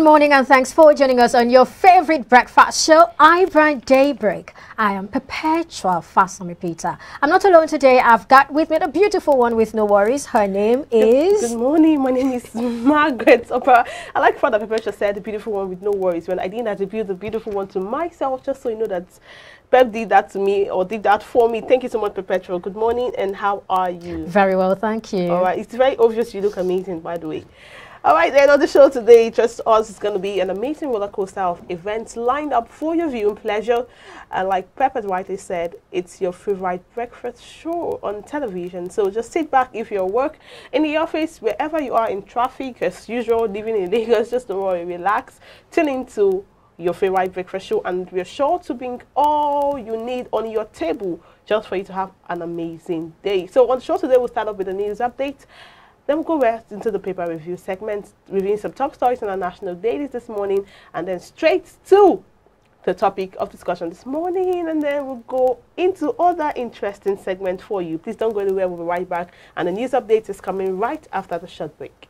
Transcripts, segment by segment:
morning and thanks for joining us on your favorite breakfast show, iBrand Daybreak. I am Perpetual Fasami Peter. I'm not alone today. I've got with me the beautiful one with no worries. Her name is... Good morning. My name is Margaret Opera. I like what Perpetual said, the beautiful one with no worries, when I didn't attribute the beautiful one to myself, just so you know that Pep did that to me or did that for me. Thank you so much, Perpetual. Good morning, and how are you? Very well, thank you. All right. It's very obvious you look amazing, by the way. All right, then on the show today, just us, is going to be an amazing roller coaster of events lined up for your viewing pleasure. And like Pep has rightly said, it's your favorite breakfast show on television. So just sit back if you're at work, in the office, wherever you are, in traffic, as usual, living in Lagos, just don't worry, relax, tune into your favorite breakfast show, and we're sure to bring all you need on your table just for you to have an amazing day. So on the show today, we'll start off with a news update. Then we'll go right into the paper review segment, reviewing some top stories in our national dailies this morning, and then straight to the topic of discussion this morning, and then we'll go into other interesting segments for you. Please don't go anywhere, we'll be right back, and the news update is coming right after the short break.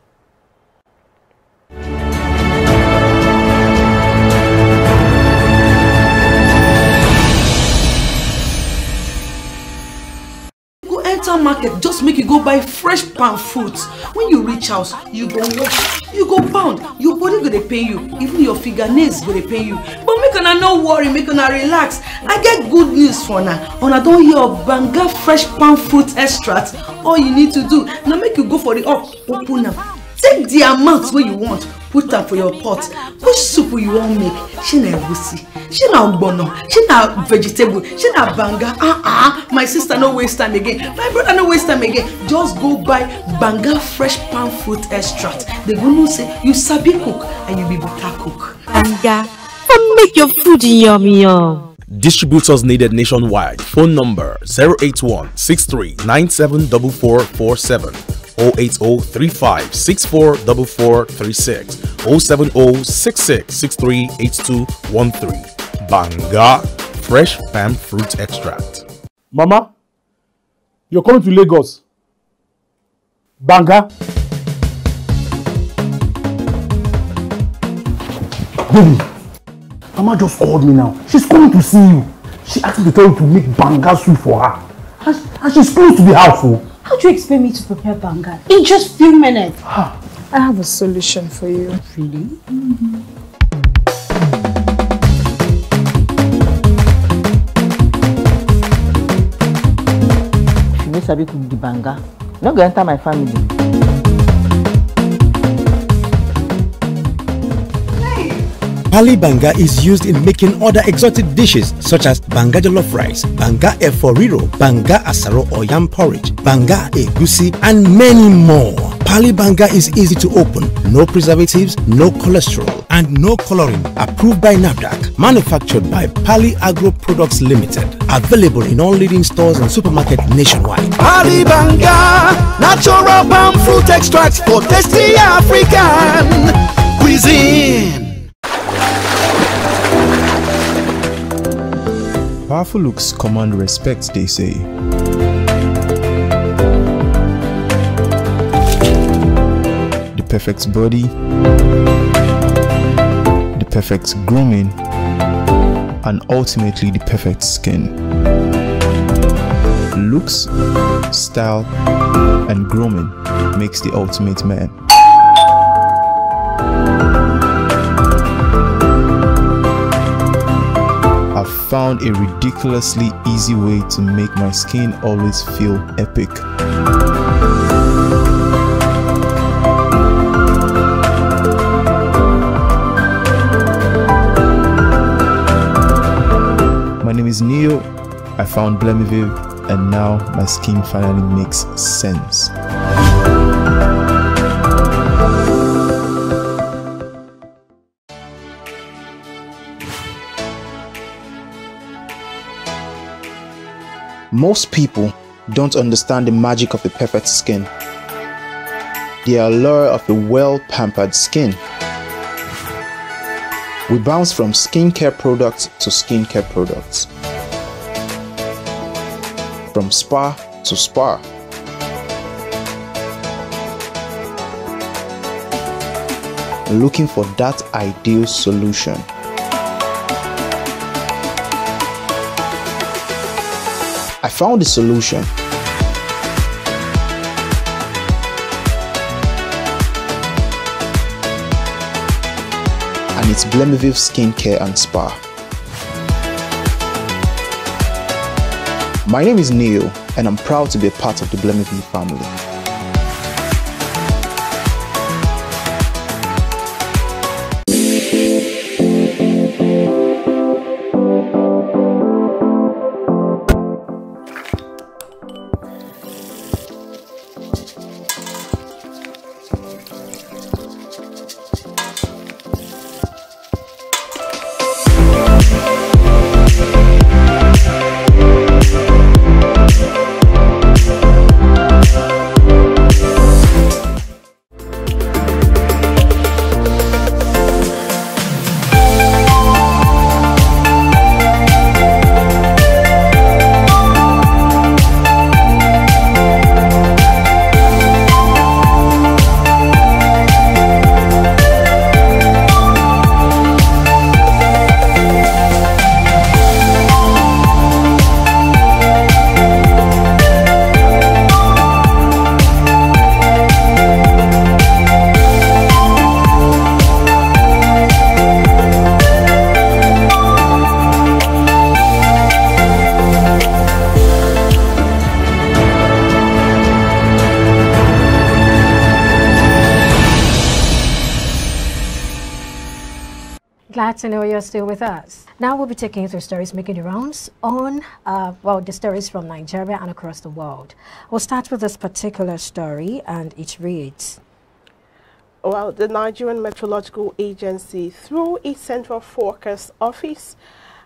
Market just make you go buy fresh palm fruits. When you reach house, you go wash, you go pound, your body go dey pain you, even your fingernails go dey pain you. But make una no worry, make una relax. I get good news for now. Una don hear of Banga fresh palm fruit extract. All you need to do now, make you go for the open am. Take the amount wey you want, put am for your pot. Which soup you wan make? Shey na egusi, shey na ogbono, shey na vegetable, shey na banga. My sister no waste time again, my brother no waste time again. Just go buy Banga fresh palm fruit extract. They go know say you sabi cook and you be better cook. Banga, come make your food yummy yum. Distributors needed nationwide. Phone number 081 63 974447. 08035644436 07066638213. Banga fresh palm fruit extract. Mama, you're coming to Lagos. Banga. Baby, Mama just called me now. She's coming to see you. She asked me to tell you to make banga soup for her. And she's close to the house. Oh. How do you expect me to prepare banga in just few minutes? I have a solution for you. Really? If you no sabi cook the banga, no go enter my family. Pali banga is used in making other exotic dishes such as banga jollof rice, banga efo riro, banga asaro or yam porridge, banga egusi, and many more. Pali banga is easy to open, no preservatives, no cholesterol, and no coloring. Approved by NAFDAC. Manufactured by Pali Agro Products Limited. Available in all leading stores and supermarkets nationwide. Pali banga, natural palm fruit extracts for tasty African cuisine. Powerful looks command respect, they say. The perfect body, the perfect grooming, and ultimately the perfect skin. Looks, style, and grooming makes the ultimate man. I've found a ridiculously easy way to make my skin always feel epic. My name is Neo. I found Blemiviv, and now my skin finally makes sense. Most people don't understand the magic of the perfect skin, the allure of a well-pampered skin. We bounce from skincare products to skincare products, from spa to spa. looking for that ideal solution. I found the solution. And it's Blemiviv Skincare and Spa. My name is Neil, and I'm proud to be a part of the Blemiviv family. Glad to know you're still with us. Now we'll be taking you through stories making the rounds on, the stories from Nigeria and across the world. We'll start with this particular story, and it reads: Well, the Nigerian Meteorological Agency, through its Central Forecast Office,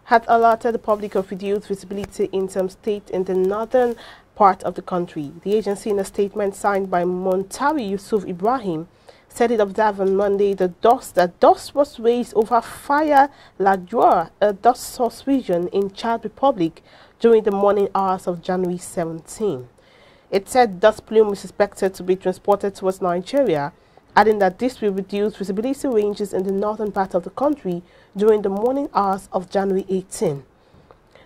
had alerted the public of reduced visibility in some states in the northern part of the country. The agency, in a statement signed by Montawi Yusuf Ibrahim, said it observed on Monday that dust was raised over Fire Lagdua, a dust source region in Chad Republic, during the morning hours of January 17. It said dust plume is expected to be transported towards Nigeria, adding that this will reduce visibility ranges in the northern part of the country during the morning hours of January 18.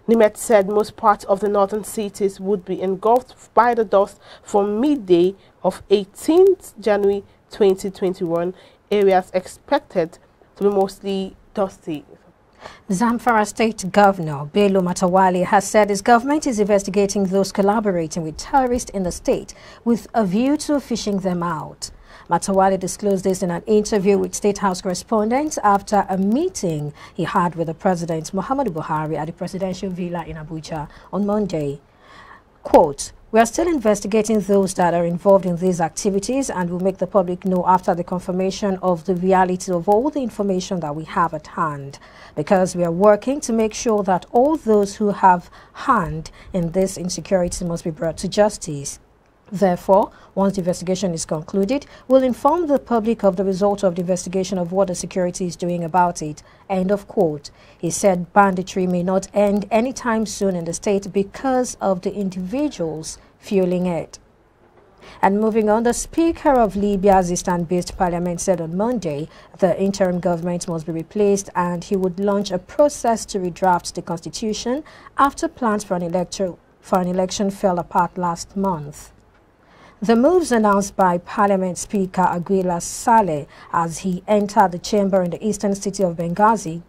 Nimet said most parts of the northern cities would be engulfed by the dust from midday of 18th January 2021, areas expected to be mostly dusty. Zamfara State Governor Bello Matawale has said his government is investigating those collaborating with terrorists in the state with a view to fishing them out. Matawale disclosed this in an interview with State House correspondents after a meeting he had with the President Muhammadu Buhari at the presidential villa in Abuja on Monday. Quote, "We are still investigating those that are involved in these activities and will make the public know after the confirmation of the reality of all the information that we have at hand, because we are working to make sure that all those who have hand in this insecurity must be brought to justice. Therefore, once the investigation is concluded, we'll inform the public of the result of the investigation of what the security is doing about it." End of quote. He said banditry may not end anytime soon in the state because of the individuals fueling it. And moving on, the Speaker of Libya's Eastern-based parliament said on Monday the interim government must be replaced and he would launch a process to redraft the constitution after plans for an election fell apart last month. The moves announced by Parliament Speaker Aregbesola Saleh as he entered the chamber in the eastern city of Benghazi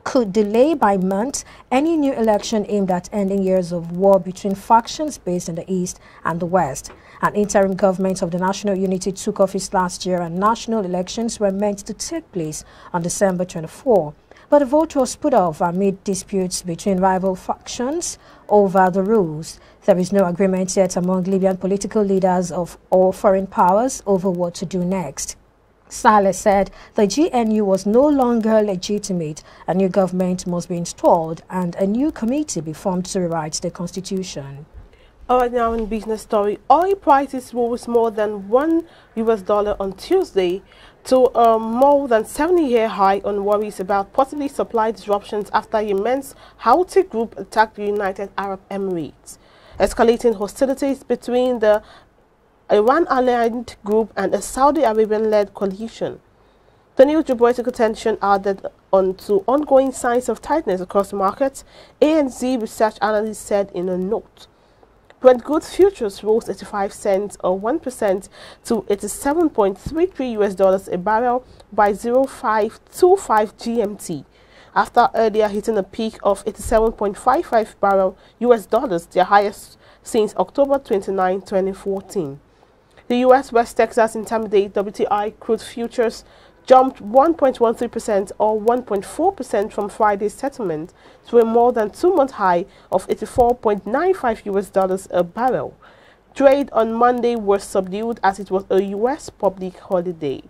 could delay by months any new election aimed at ending years of war between factions based in the east and the west. An interim government of the national unity took office last year and national elections were meant to take place on December 24. But the vote was put off amid disputes between rival factions over the rules. There is no agreement yet among Libyan political leaders of all foreign powers over what to do next. Saleh said the GNU was no longer legitimate, a new government must be installed and a new committee be formed to rewrite the constitution. All right, now in business story, oil prices rose more than $1 on Tuesday to a more than 70-year high on worries about possibly supply disruptions after Yemen's Houthi group attacked the United Arab Emirates, escalating hostilities between the Iran-aligned group and a Saudi Arabian-led coalition. The new geopolitical tension added onto ongoing signs of tightness across the markets, ANZ research analyst said in a note. Brent crude futures rose 85 cents or 1% to $87.33 a barrel by 0525 GMT, after earlier hitting a peak of $87.55 barrel US dollars, their highest since October 29, 2014. The US West Texas Intermediate WTI crude futures jumped 1.13% or 1.4% from Friday's settlement to a more than 2-month high of $84.95 a barrel. Trade on Monday was subdued as it was a US public holiday.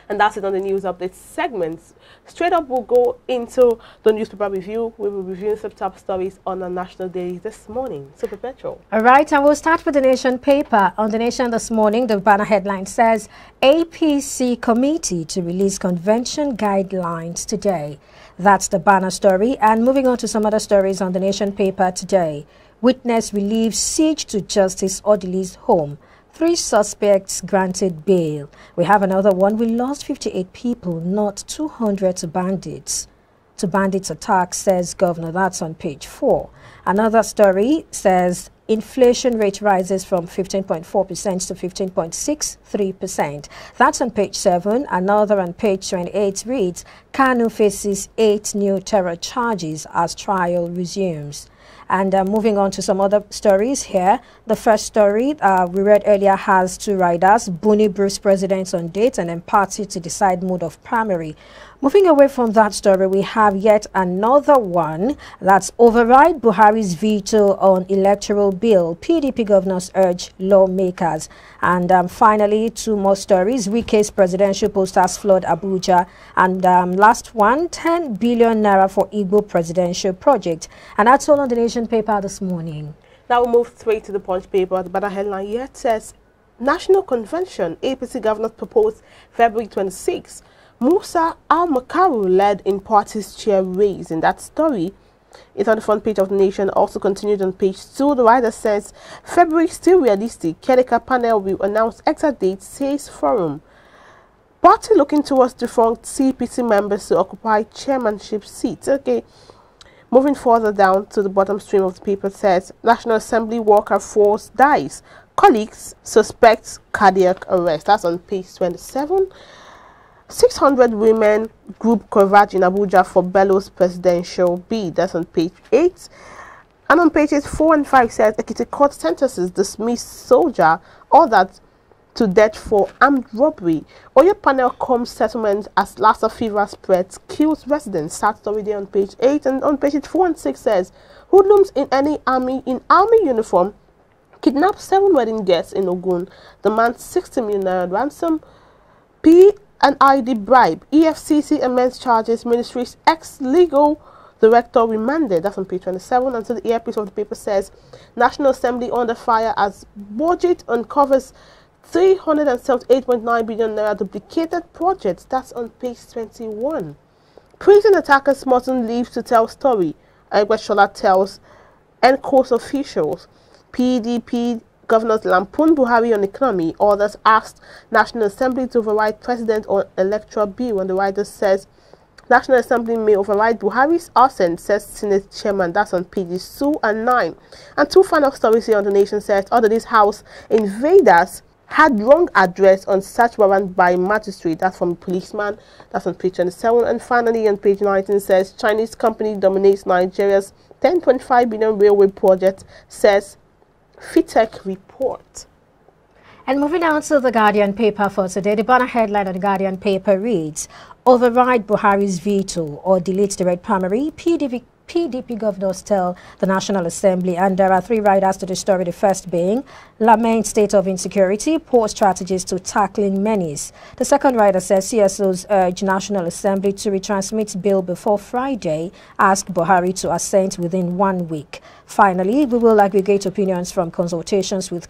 And that's it on the news update segments. Straight up, we'll go into the newspaper review. We will review some top stories on our national daily this morning. So, Perpetual. All right, and we'll start with the Nation paper. On the Nation this morning, the banner headline says, APC committee to release convention guidelines today. That's the banner story. And moving on to some other stories on the Nation paper today. Witness relieves siege to Justice Odili's home. 3 suspects granted bail. We have another one. We lost 58 people, not 200 to bandits. To bandits attack, says Governor. That's on page 4. Another story says inflation rate rises from 15.4% to 15.63%. That's on page 7. Another on page 28 reads, Kanu faces 8 new terror charges as trial resumes. And moving on to some other stories here. The first story we read earlier has 2 riders. Buni Bruce presidents on date and then party to decide mode of primary. Moving away from that story, we have yet another one. That's override Buhari's veto on electoral bill. PDP governors urge lawmakers. And finally, 2 more stories. Wike's presidential posters flood Abuja. And last one, 10 billion naira for Igbo presidential project. And that's all on the Nation paper this morning. Now we'll move straight to the Punch paper. The banner headline here says, National Convention, APC governors proposed February 26. Musa Al-Makaru led in party's chair race. In that story, it's on the front page of the Nation. Also continued on page 2. The writer says, February still realistic. Kedeka panel will announce exact date, says forum. Party looking towards defunct CPC members to occupy chairmanship seats. Okay. Moving further down to the bottom stream of the paper says, National Assembly worker force dies. Colleagues suspect cardiac arrest. That's on page 27. 600 women group converge in Abuja for Bello's presidential bid. That's on page 8. And on pages 4 and 5 says, Ekiti court sentences dismissed soldier ordered to death for armed robbery. Oyo panel comes settlement as Lassa fever spreads, kills residents. Sad story there on page 8. And on pages 4 and 6 says, hoodlums in army uniform kidnap 7 wedding guests in Ogun. Demand 60 million naira ransom. An ID bribe. EFCC amends charges. Ministry's ex-legal director remanded. That's on page 27. And so the earpiece of the paper says, National Assembly under fire as budget uncovers 378.9 billion naira duplicated projects. That's on page 21. Prison attackers mustn't leave to tell story. Aregbesola tells NCOS officials. PDP governors lampoon Buhari on economy. Others asked National Assembly to override President on electoral bill. And the writer says, National Assembly may override Buhari's assent, says Senate Chairman. That's on pages 2 and 9. And 2 final stories here on the Nation says, under this house, invaders had wrong address on search warrant by magistrate. That's from a policeman. That's on page 27. And finally on page 19 says, Chinese company dominates Nigeria's 10.5 billion railway project, says Fitech report. And moving on to the Guardian paper for today, the banner headline of the Guardian paper reads, override Buhari's veto or delete direct primary. PDP governors tell the National Assembly. And there are 3 riders to the story. The first being, lament state of insecurity, poor strategies to tackling menace. The second rider says CSOs urge National Assembly to retransmit bill before Friday, ask Buhari to assent within 1 week. Finally, we will aggregate opinions from consultations with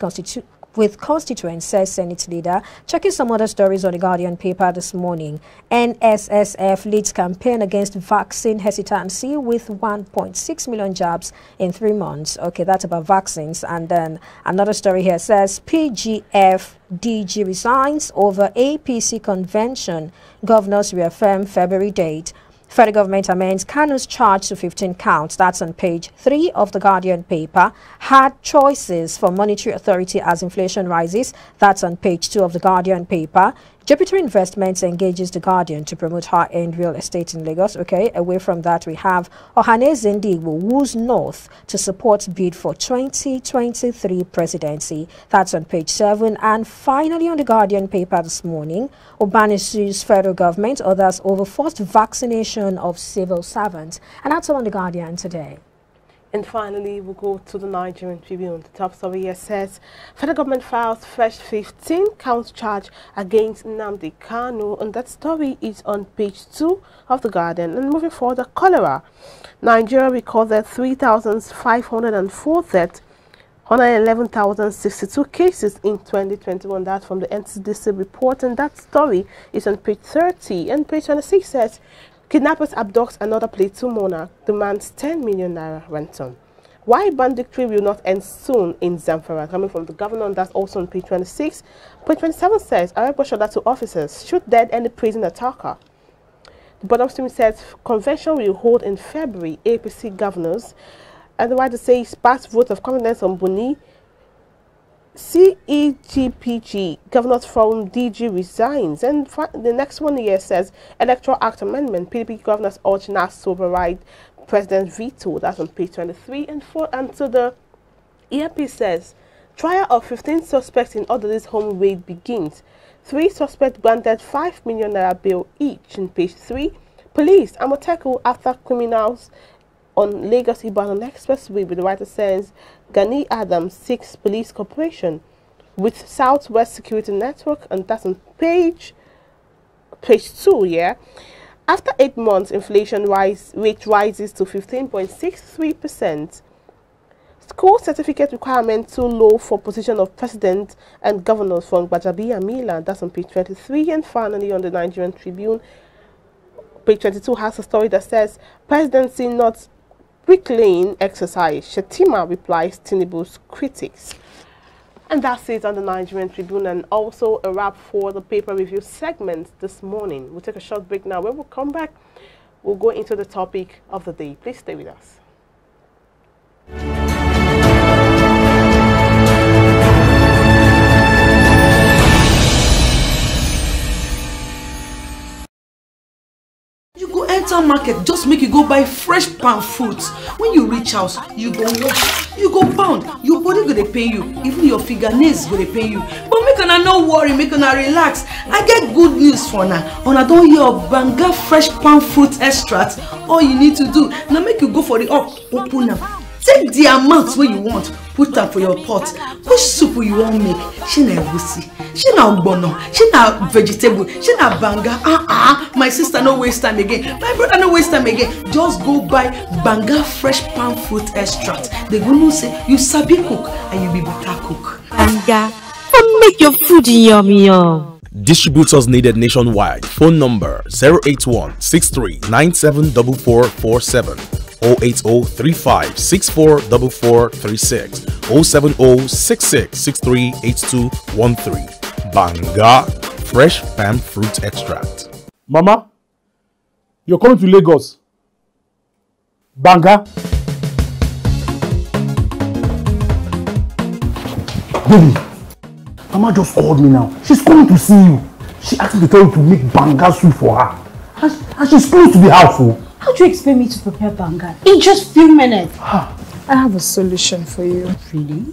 with constituents, says Senate leader. Checking some other stories on the Guardian paper this morning. NSSF leads campaign against vaccine hesitancy with 1.6 million jabs in 3 months. Okay, that's about vaccines. And then another story here says PGF DG resigns over APC convention. Governors reaffirm February date. Federal government amends Kanu's charge to 15 counts. That's on page 3 of the Guardian paper. Hard choices for monetary authority as inflation rises. That's on page 2 of the Guardian paper. Jupiter Investments engages the Guardian to promote high-end real estate in Lagos. Okay, away from that, we have Ohanaeze Ndigbo woos North to support bid for 2023 presidency. That's on page 7. And finally, on the Guardian paper this morning, Obani sues federal government, others over forced vaccination of civil servants. And that's all on the Guardian today. And finally, we'll go to the Nigerian Tribune. The top story here says, federal government files fresh 15-count charge against Nnamdi Kanu. And that story is on page 2 of the Guardian. And moving forward, the cholera. Nigeria recorded 3,504 deaths, 111,062 cases in 2021. That's from the NCDC report. And that story is on page 30. And page 26 says, kidnappers abduct another Plateau monarch, demands 10 million naira ransom. Why banditry will not end soon in Zamfara? Coming from the governor, that's also on page 26. Page 27 says, Aregbesola to officers, shoot dead any prison attacker. The bottom stream says, convention will hold in February, APC governors. And the writer says, past vote of confidence on Buni. CEGPG, Governors Forum DG resigns. And the next one here says, Electoral Act Amendment, PDP governors urge NAS to override President veto. That's on page 23. And so the ERP says, trial of 15 suspects in Odili's home raid begins. 3 suspects granted 5 million naira bail each. In page 3, police Amoteku after criminals on Lagos Ibadan Expressway. With the writer says, Gani Adams seeks police cooperation with Southwest Security Network, and that's on page 2. Yeah, after 8 months, inflation rate rises to 15.63%. School certificate requirement too low for position of president and governors from Gbajabi and Milan. That's on page 23. And finally, on the Nigerian Tribune, page 22 has a story that says, presidency not bricklaying exercise. Shetima replies Tinubu's critics. And that's it on the Nigerian Tribune, and also a wrap for the paper review segment this morning. We'll take a short break now. When we come back, we'll go into the topic of the day. Please stay with us. Enter market, just make you go buy fresh palm fruits. When you reach house, you go wash, you go pound, your body go dey pain you, even your fingernails go dey pain you. But make una no worry, make una relax. I get good news for now. Una don hear of Banga fresh palm fruit extract. All you need to do now, make you go for the open am. Take the amount wey you want, put am for your pot. Which soup you wan make? Shey na egusi, shey na ogbono, shey na vegetable, shey na banga. My sister no waste time again, my brother no waste time again. Just go buy Banga fresh palm fruit extract. They go know say you sabi cook and you be better cook. Banga, come make your food yummy yum. Distributors needed nationwide. Phone number 081 63 974447. 08035644436, 07066638213. Banga fresh palm fruit extract. Mama, you're coming to Lagos. Banga. Baby, Mama just called me now. She's coming to see you. She asked me to tell you to make banga soup for her. And she's close to the house. Oh. How do you expect me to prepare banga in just few minutes? I have a solution for you. Really?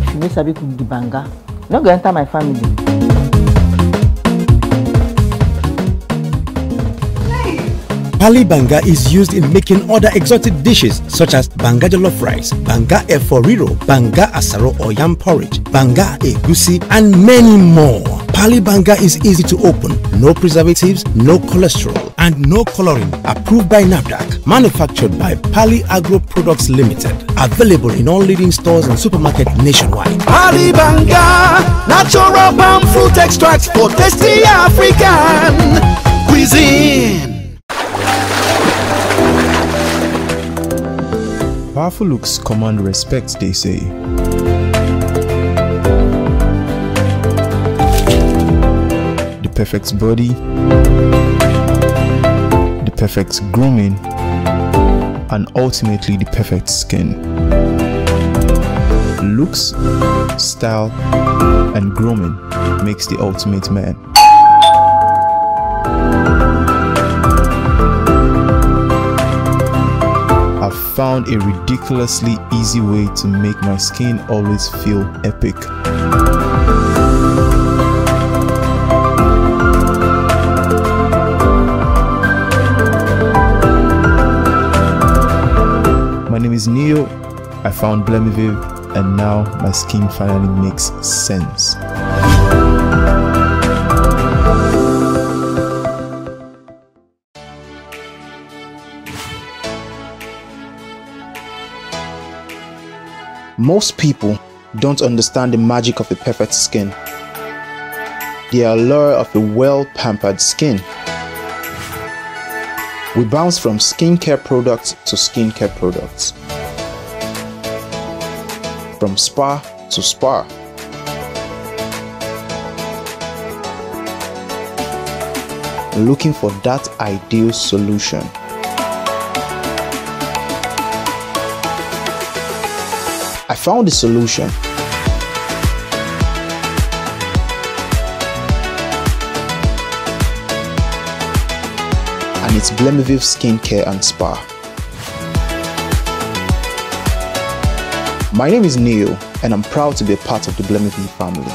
If you sabi cook the banga, no go enter my family. Pali banga is used in making other exotic dishes such as banga jollof rice, banga eforiro, banga asaro or yam porridge, banga egusi, and many more. Pali banga is easy to open, no preservatives, no cholesterol. and no coloring. Approved by NAFDAC. Manufactured by Pali Agro Products Limited. Available in all leading stores and supermarkets nationwide. Pali Banga, natural palm fruit extracts for tasty African cuisine. Powerful looks command respect, they say. The perfect body, the perfect grooming, and ultimately the perfect skin. Looks, style, and grooming makes the ultimate man. I've found a ridiculously easy way to make my skin always feel epic. My name is Neo. I found Blemiviv, and now my skin finally makes sense. Most people don't understand the magic of a perfect skin, the allure of a well-pampered skin. We bounce from skincare products to skincare products, from spa to spa. Looking for that ideal solution. I found the solution. And it's Blemiviv Skincare and Spa. My name is Neo, and I'm proud to be a part of the Blemiviv family.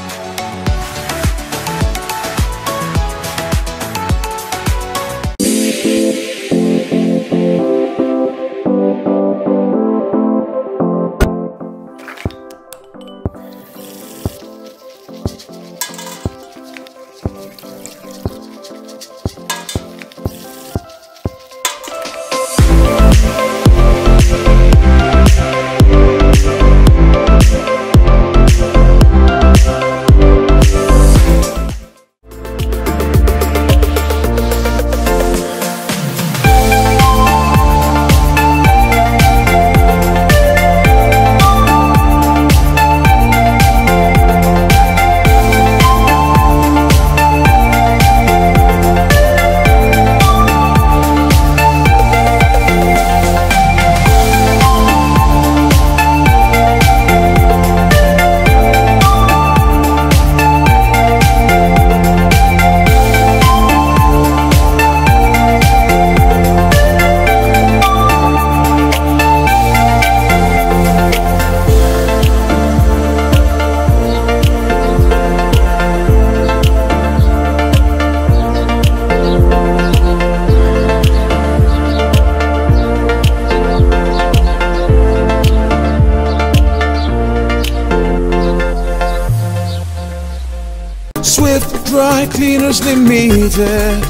Dry Cleaners Limited,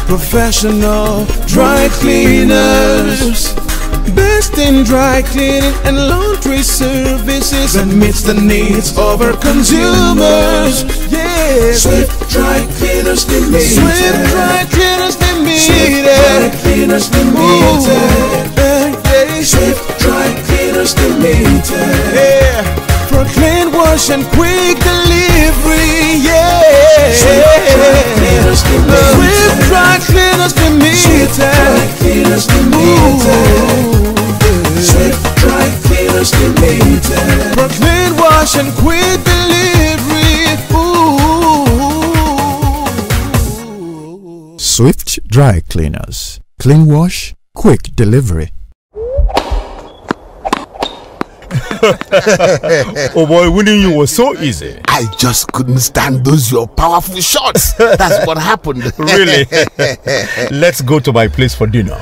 professional dry cleaners, best in dry cleaning and laundry services that meets the needs of our consumers. Yeah, Swift Dry Cleaners Limited. Swift Dry Cleaners Limited. Swift Dry Cleaners Limited. Swift Dry Cleaners Limited. Yeah, for clean wash and quick delivery. Yeah. Swift Dry Cleaners Limited. Swift Dry Cleaners Limited. Swift Dry Cleaners Limited. For clean wash and quick delivery. Ooh. Swift Dry Cleaners. Clean wash, quick delivery. Oh boy, winning you was so easy. I just couldn't stand those your powerful shots. That's what happened. Really? Let's go to my place for dinner.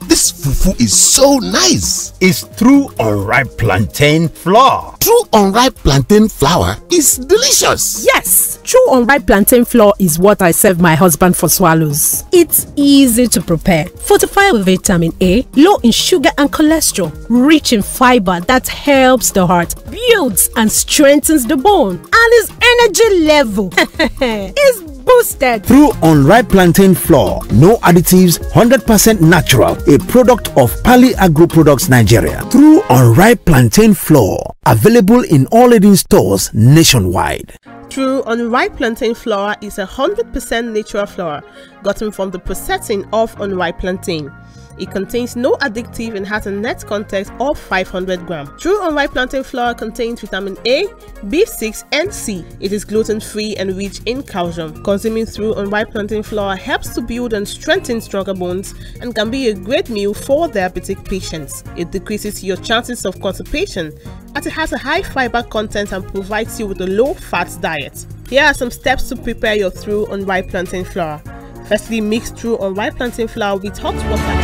This food fufu is so nice. It's through unripe plantain flour. True unripe plantain flour is delicious. Yes, true unripe plantain flour is what I serve my husband for swallows. It's easy to prepare, fortified with vitamin A, low in sugar and cholesterol, rich in fiber that helps the heart, builds and strengthens the bone, and his energy level is boosted. Through unripe plantain flour, no additives, 100% natural, a product of Pali Agro Products Nigeria. Through unripe plantain flour, available in all leading stores nationwide. True unripe plantain flour is 100% natural flour gotten from the processing of unripe plantain. It contains no addictive and has a net content of 500 grams. True unripe plantain flour contains vitamin A, B6 and C. It is gluten-free and rich in calcium. Consuming through unripe plantain flour helps to build and strengthen stronger bones and can be a great meal for diabetic patients. It decreases your chances of constipation as it has a high fiber content and provides you with a low-fat diet. Here are some steps to prepare your true unripe plantain flour. Firstly, mix true unripe plantain flour with hot water.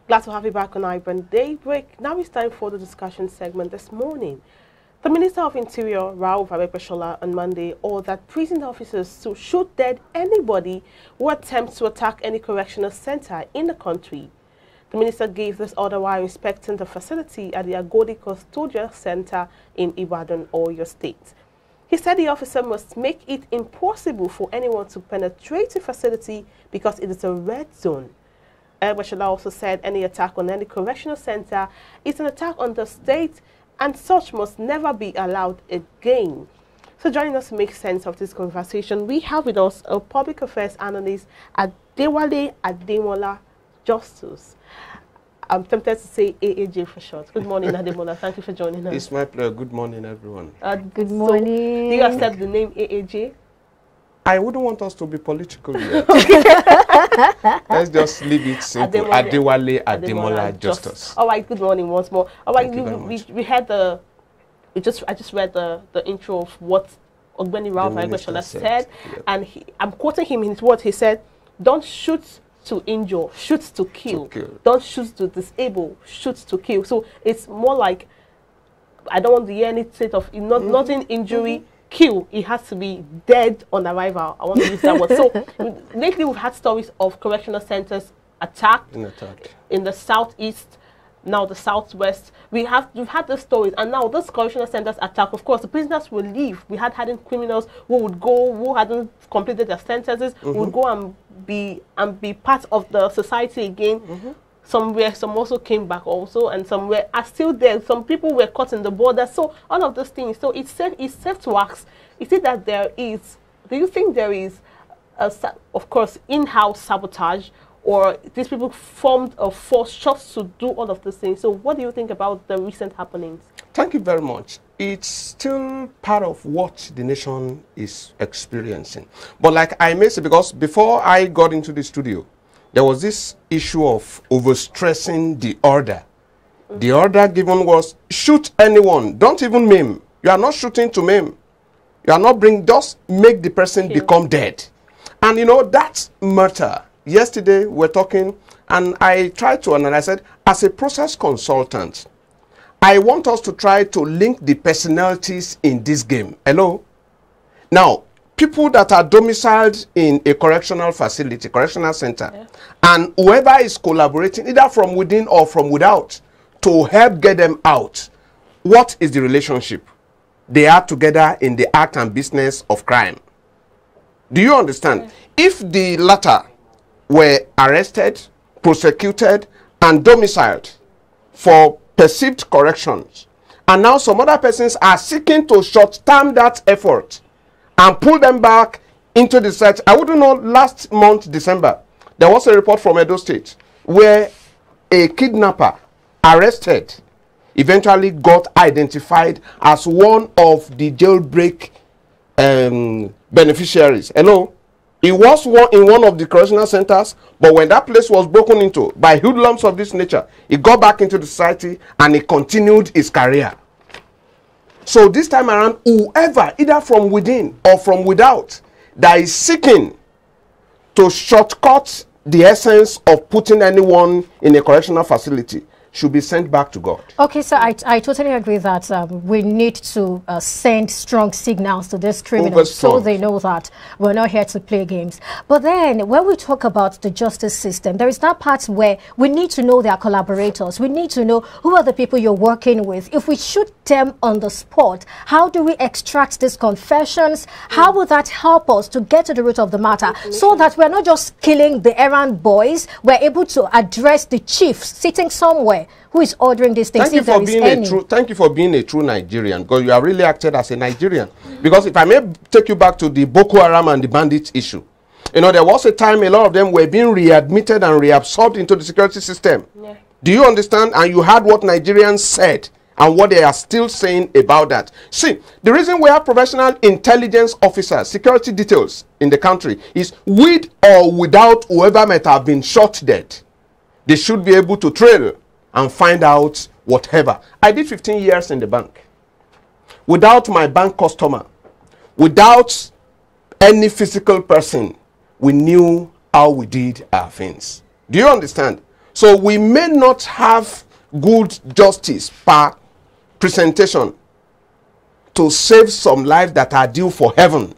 Glad to have you back on iBrand Daybreak. Now it's time for the discussion segment this morning. The Minister of Interior, Aregbesola, on Monday ordered that prison officers to shoot dead anybody who attempts to attack any correctional center in the country. The minister gave this order while inspecting the facility at the Agodi Custodial Center in Ibadan, Oyo State. He said the officer must make it impossible for anyone to penetrate the facility because it is a red zone. Aregbesola also said any attack on any correctional center is an attack on the state and such must never be allowed again. So joining us to make sense of this conversation, we have with us a public affairs analyst at Adewale Ademola Justice. I'm tempted to say AAJ for short. Good morning, Ademola. Thank you for joining us. It's my pleasure. Good morning, everyone. Good morning. So, do you accept the name AAJ? I wouldn't want us to be political yet. Let's just leave it simple. Adewale Ademola Justice. All right. Good morning once more. All right. We had the. I just read the intro of what Ogbeni Ralph Aregbesola said, yep. And I'm quoting him in his words. He said, "Don't shoot to injure, shoot to kill. Don't shoot to disable, shoot to kill." So it's more like, I don't want to hear any state of not in injury, kill. It has to be dead on arrival. I want to use that word. So lately we've had stories of correctional centers attacked in the southeast, now the southwest. We've had these stories, and now those correctional centers attack. Of course, the prisoners will leave. We had hardened criminals who would go, who hadn't completed their sentences, would go and be part of the society again. Some also came back also, and some are still there. Some people were caught in the border. So all of those things. So it's safe to ask, is it that there is? Do you think there is, of course, in-house sabotage? Or these people formed a force just to do all of these things? So what do you think about the recent happenings? Thank you very much. It's still part of what the nation is experiencing. But like I may say, because before I got into the studio, there was this issue of overstressing the order. The order given was, shoot anyone, don't even maim. You are not shooting to maim. You are not just make the person become dead. And you know, that matter. Yesterday, we're talking, and I tried to analyze it. As a process consultant, I want us to try to link the personalities in this game. Hello? Now, people that are domiciled in a correctional facility, correctional center, and whoever is collaborating, either from within or from without, to help get them out, what is the relationship? They are together in the act and business of crime. Do you understand? If the latter were arrested, prosecuted, and domiciled for perceived corrections, and now some other persons are seeking to short-term that effort and pull them back into the society. I wouldn't know, last month, December, there was a report from Edo State where a kidnapper arrested eventually got identified as one of the jailbreak beneficiaries. Hello? He was in one of the correctional centers, but when that place was broken into by hoodlums of this nature, he got back into the society and he continued his career. So this time around, whoever, either from within or from without, that is seeking to shortcut the essence of putting anyone in a correctional facility should be sent back to God. Okay, so I totally agree that we need to send strong signals to these criminals so they know that we're not here to play games. But then when we talk about the justice system, there is that part where we need to know their collaborators. We need to know who are the people you're working with. If we shoot them on the spot, how do we extract these confessions? How will that help us to get to the root of the matter so that we're not just killing the errand boys, we're able to address the chief sitting somewhere who is ordering these things? Thank you for being a true Nigerian, because you are really acted as a Nigerian. Because if I may take you back to the Boko Haram and the bandits issue, you know, there was a time a lot of them were being readmitted and reabsorbed into the security system. Yeah. Do you understand? And you heard what Nigerians said and what they are still saying about that. See, the reason we have professional intelligence officers, security details in the country is with or without whoever might have been shot dead. They should be able to trail and find out whatever. I did 15 years in the bank. Without my bank customer, without any physical person, we knew how we did our things. Do you understand? So we may not have good justice per presentation to save some lives that are due for heaven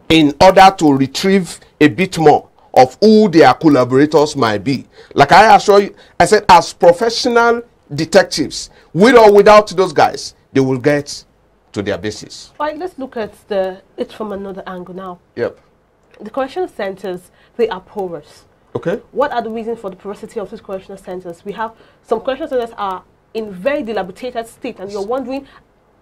in order to retrieve a bit more of who their collaborators might be. Like I assure you, I said, as professional detectives, with or without those guys, they will get to their bases. All right, let's look at it from another angle now. Yep. The correctional centers, they are porous. Okay. What are the reasons for the porosity of these correctional centers? We have some correctional centers are in very dilapidated state, and you're wondering,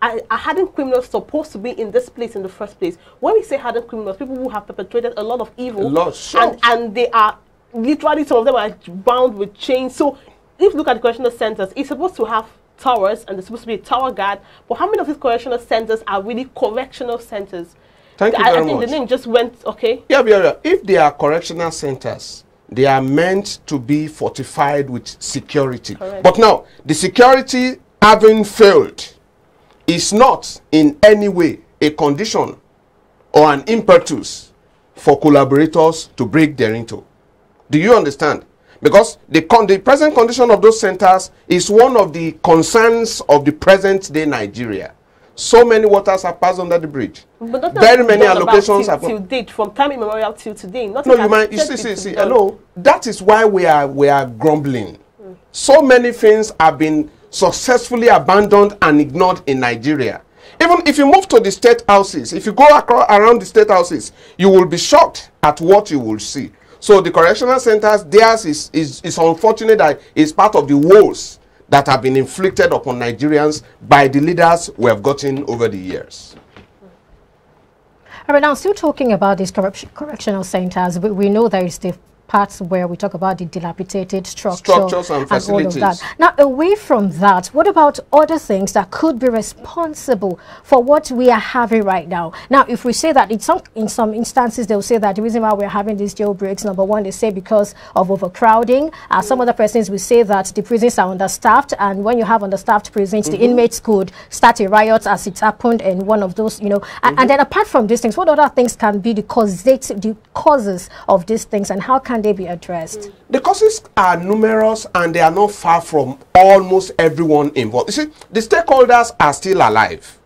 are hardened criminals supposed to be in this place in the first place? When we say hardened criminals, people who have perpetrated a lot of evil, and they are literally, some of them are bound with chains. So if you look at the correctional centers, it's supposed to have towers, and there's supposed to be a tower guard. But how many of these correctional centers are really correctional centers? Thank you very much. I think the name just went, okay? Yeah. If they are correctional centers, they are meant to be fortified with security. Correct. But now, the security having failed is not in any way a condition or an impetus for collaborators to break their into. Do you understand? Because the present condition of those centers is one of the concerns of the present day Nigeria. So many waters have passed under the bridge. But very many allocations have till date, from time immemorial till today. No, you see, hello. That is why we are grumbling. So many things have been successfully abandoned and ignored in Nigeria. Even if you move to the state houses, if you go around the state houses, you will be shocked at what you will see. So the correctional centers, theirs is unfortunate that it's part of the woes that have been inflicted upon Nigerians by the leaders we have gotten over the years. All right, now still talking about these correctional centers, we know there is the parts where we talk about the dilapidated structures and facilities. All of that. Now, away from that, what about other things that could be responsible for what we are having right now? Now, if we say that in some instances, they'll say that the reason why we're having these jailbreaks, number one, they say because of overcrowding. Some other persons will say that the prisons are understaffed, and when you have understaffed prisons, the inmates could start a riot, as it happened in one of those, you know. And then apart from these things, what other things can be the causes of these things, and how can they be addressed? The causes are numerous, and they are not far from almost everyone involved. You see, the stakeholders are still alive.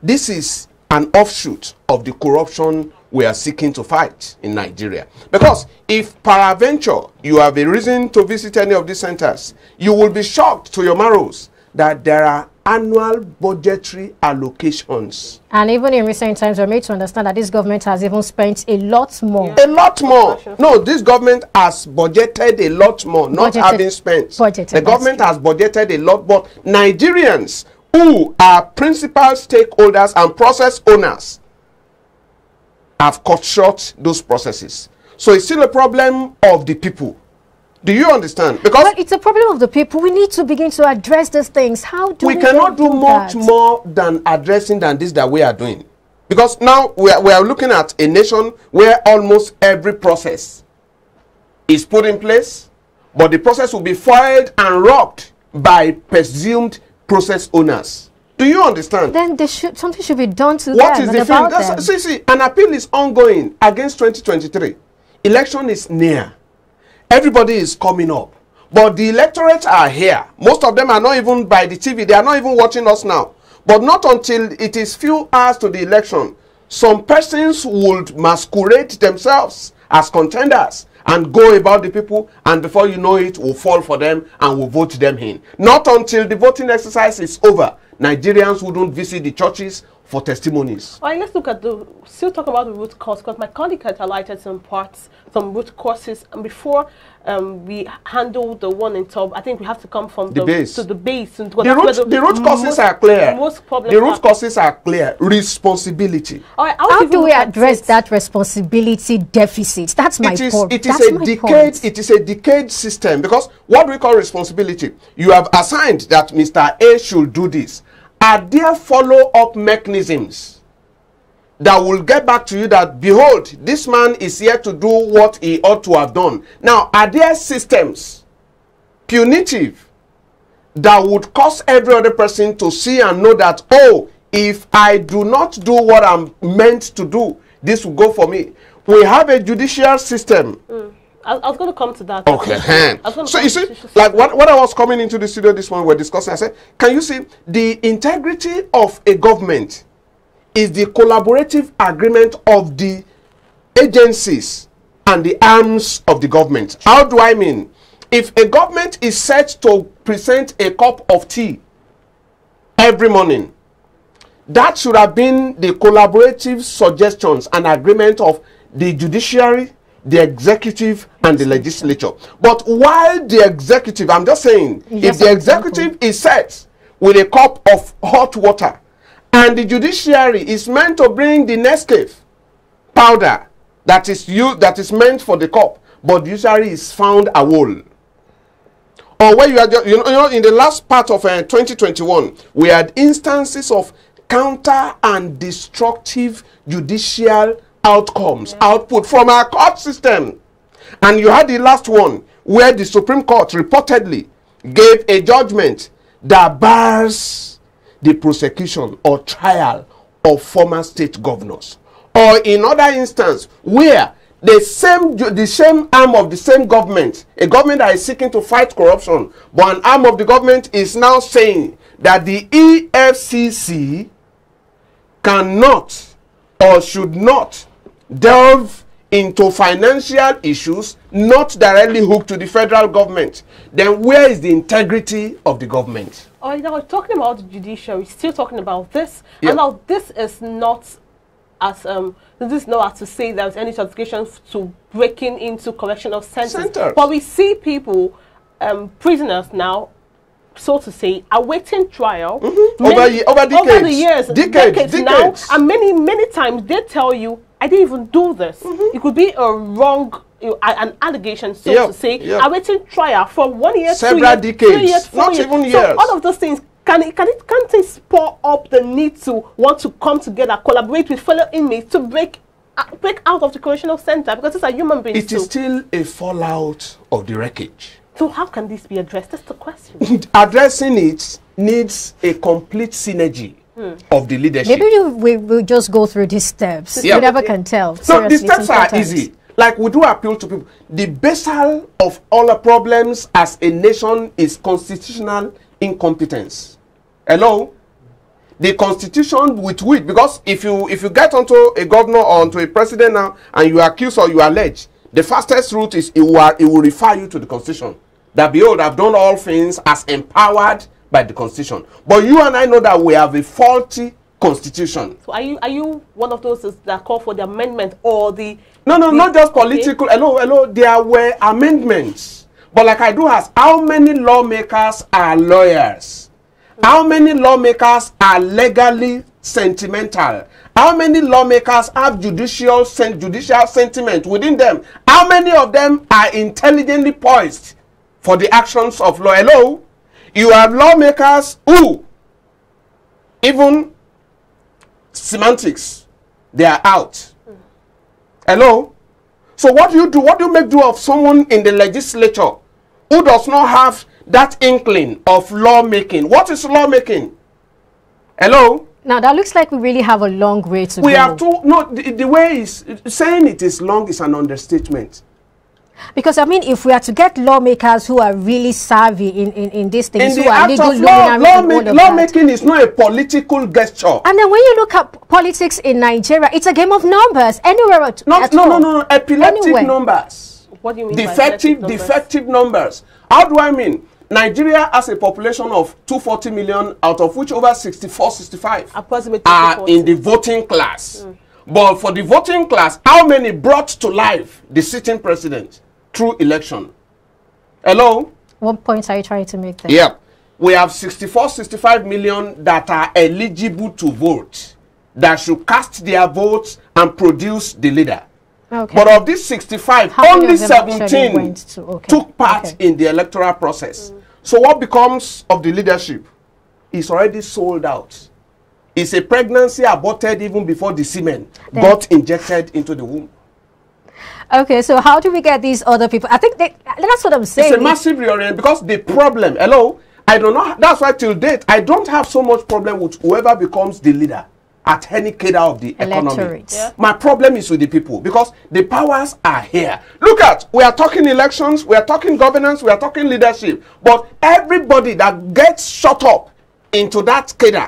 This is an offshoot of the corruption we are seeking to fight in Nigeria. Because if peradventure you have a reason to visit any of these centers, you will be shocked to your marrows that there are annual budgetary allocations. And even in recent times, we're made to understand that this government has even spent a lot more. A lot more. No, this government has budgeted a lot more, not having spent. The government has budgeted a lot, but Nigerians who are principal stakeholders and process owners have cut short those processes. So it's still a problem of the people. Do you understand? Because well, it's a problem of the people. We need to begin to address these things. How do we cannot do much more than addressing than this that we are doing? Because now we are looking at a nation where almost every process is put in place, but the process will be foiled and robbed by presumed process owners. Do you understand? Then something should be done to what them. What is the thing? See, an appeal is ongoing against 2023. Election is near. Everybody is coming up. But the electorates are here. Most of them are not even by the TV. They are not even watching us now. But not until it is few hours to the election, some persons would masquerade themselves as contenders and go about the people, and before you know it, will fall for them and will vote them in. Not until the voting exercise is over, Nigerians wouldn't visit the churches for testimonies. All right, let's look at still talk about the root cause, because my colleague had highlighted some root causes, and before we handle the one in top, I think we have to come from the base. To the base. The root causes are clear. The root causes are clear. Responsibility. All right, how do we address that responsibility deficit? That's my point. It is a decade system, because what we call responsibility, you have assigned that Mr. A should do this. Are there follow-up mechanisms that will get back to you that, behold, this man is here to do what he ought to have done? Now, are there systems, punitive, that would cause every other person to see and know that, oh, if I do not do what I'm meant to do, this will go for me? We have a judicial system. I was going to come to that. Okay. So you see, like what I was coming into the studio this morning, we're discussing, I said, can you see the integrity of a government is the collaborative agreement of the agencies and the arms of the government. How do I mean? If a government is set to present a cup of tea every morning, that should have been the collaborative suggestions and agreement of the judiciary, the executive, and the legislature. But while the executive, I'm just saying, if the executive is set with a cup of hot water, and the judiciary is meant to bring the Nescafe powder that is meant for the cup, but the judiciary is found a whole. Or where you are, you know, in the last part of 2021, we had instances of counter and destructive judicial outcomes, output from our court system. And you had the last one where the Supreme Court reportedly gave a judgment that bars the prosecution or trial of former state governors. Or in other instance where the same arm of the same government, a government that is seeking to fight corruption, but an arm of the government is now saying that the EFCC cannot or should not delve into financial issues not directly hooked to the federal government. Then where is the integrity of the government? Oh, you know, talking about the judiciary, still talking about this. And now this is not as to say there's any justification to breaking into correctional centers. But we see people, prisoners now, so to say, awaiting trial over the years, decades now, and many times they tell you, I didn't even do this. It could be a wrong, an allegation, so to say, awaiting trial for 1 year, several decades, 2 years, 4 years. Even years. So all of those things, can't it spur up the need to want to come together, collaborate with fellow inmates to break out of the correctional center, because it's a human being. It is still a fallout of the wreckage. So how can this be addressed? That's the question. Addressing it needs a complete synergy of the leadership. Maybe we'll just go through these steps. You never can tell. So the steps are easy. Like, we do appeal to people. The basal of all our problems as a nation is constitutional incompetence. Hello? The constitution with which, because if you get onto a governor or onto a president now and you accuse or you allege, the fastest route is it will refer you to the constitution. That, behold, I've done all things as empowered by the constitution. But you and I know that we have a faulty constitution. So are you one of those that call for the amendment or the... No, not just political. Hello, there were amendments. But like I do ask, how many lawmakers are lawyers? How many lawmakers are legally sentimental? How many lawmakers have judicial sentiment within them? How many of them are intelligently poised for the actions of law? Hello? You have lawmakers who, even semantics, they are out. Hello? So what do you do? What do you make do of someone in the legislature who does not have that inkling of lawmaking? What is lawmaking? Hello? Now, that looks like we really have a long way to go. We have to, no, the way is, saying it is long is an understatement. Because, I mean, if we are to get lawmakers who are really savvy in these things, In who the are act legal of law, luminaries, lawmaking is not a political gesture. and then when you look at politics in Nigeria, it's a game of numbers. Anywhere No, epileptic numbers. What do you mean defective numbers. How do I mean? Nigeria has a population of 240 million, out of which over 64, 65 are in the voting class. But for the voting class, how many brought to life the sitting president through election? Hello? What point are you trying to make there? Yeah. We have 64, 65 million that are eligible to vote, that should cast their votes and produce the leader. Okay. But of these 65, only 17 took part in the electoral process. So what becomes of the leadership? It's already sold out. It's a pregnancy aborted even before the semen got injected into the womb. Okay, so how do we get these other people? I think that's what I'm saying. It's a massive reorient because the problem, hello, I don't know, that's why till date, I don't have so much problem with whoever becomes the leader at any cadre of the economy. Yeah. My problem is with the people because the powers are here. Look at, we are talking elections, we are talking governance, we are talking leadership, but everybody that gets shut up into that cadre